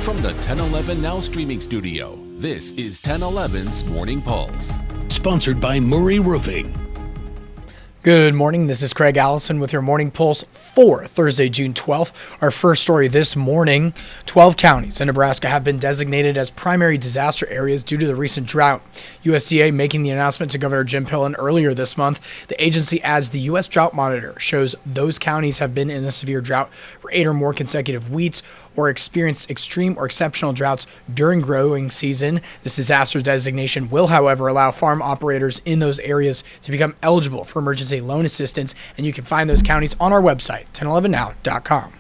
From the 1011 Now streaming studio, this is 1011's Morning Pulse. Sponsored by Murray Roofing. Good morning. This is Craig Allison with your Morning Pulse for Thursday, June 12th. Our first story this morning, 12 counties in Nebraska have been designated as primary disaster areas due to the recent drought. USDA making the announcement to Governor Jim Pillen earlier this month. The agency adds the U.S. Drought Monitor shows those counties have been in a severe drought for 8 or more consecutive weeks or experienced extreme or exceptional droughts during growing season. This disaster designation will, however, allow farm operators in those areas to become eligible for emergency loan assistance, and you can find those counties on our website, 1011now.com.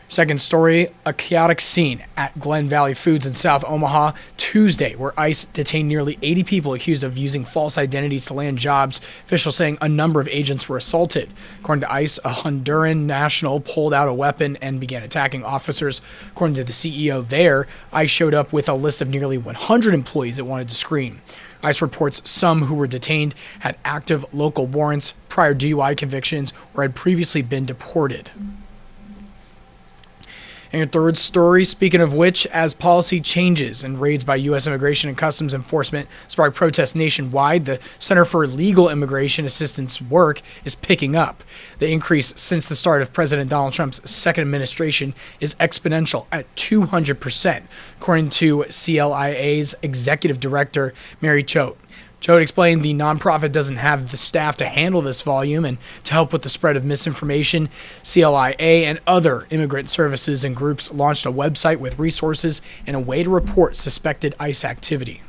Second story, a chaotic scene at Glen Valley Foods in South Omaha Tuesday, where ICE detained nearly 80 people accused of using false identities to land jobs. Officials saying a number of agents were assaulted. According to ICE, a Honduran national pulled out a weapon and began attacking officers. According to the CEO there, ICE showed up with a list of nearly 100 employees it wanted to screen. ICE reports some who were detained had active local warrants, prior DUI convictions, or had previously been deported. And your third story, speaking of which, as policy changes and raids by U.S. Immigration and Customs Enforcement spark protests nationwide, the Center for Legal Immigration Assistance work is picking up. The increase since the start of President Donald Trump's second administration is exponential at 200%, according to CLIA's executive director, Mary Choate. Choate explained the nonprofit doesn't have the staff to handle this volume, and to help with the spread of misinformation, CLIA and other immigrant services and groups launched a website with resources and a way to report suspected ICE activity.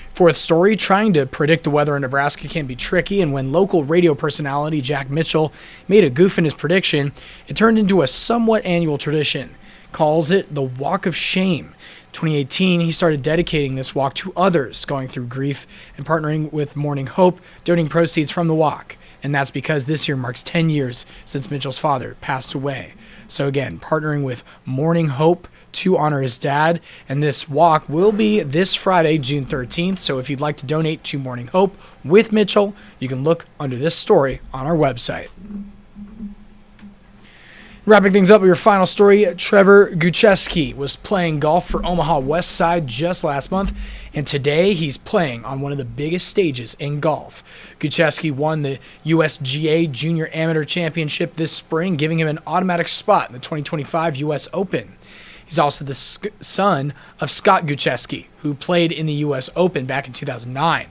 Fourth story, trying to predict the weather in Nebraska can be tricky, and when local radio personality Jack Mitchell made a goof in his prediction, it turned into a somewhat annual tradition. Calls it the Walk of Shame. 2018, he started dedicating this walk to others going through grief and partnering with Morning Hope, donating proceeds from the walk. And that's because this year marks 10 years since Mitchell's father passed away. So again, partnering with Morning Hope to honor his dad. And this walk will be this Friday, June 13th. So if you'd like to donate to Morning Hope with Mitchell, you can look under this story on our website. Wrapping things up with your final story, Trevor Gutschewski was playing golf for Omaha West Side just last month, and today he's playing on one of the biggest stages in golf. Gutschewski won the USGA Junior Amateur Championship this spring, giving him an automatic spot in the 2025 U.S. Open. He's also the son of Scott Gutschewski, who played in the U.S. Open back in 2009.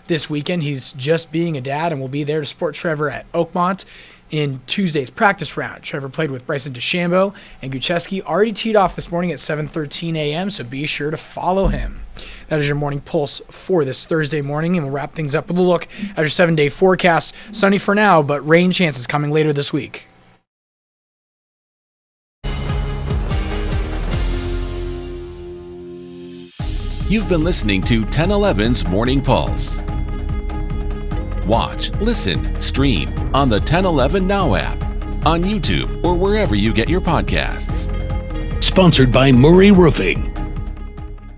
This weekend, he's just being a dad and will be there to support Trevor at Oakmont in Tuesday's practice round. Trevor played with Bryson DeChambeau, and Gutschewski already teed off this morning at 7:13 a.m., so be sure to follow him. That is your Morning Pulse for this Thursday morning, and we'll wrap things up with a look at your 7-day forecast. Sunny for now, but rain chances coming later this week. You've been listening to 1011's Morning Pulse. Watch, listen, stream on the 1011 Now app, on YouTube, or wherever you get your podcasts. Sponsored by Murray Roofing.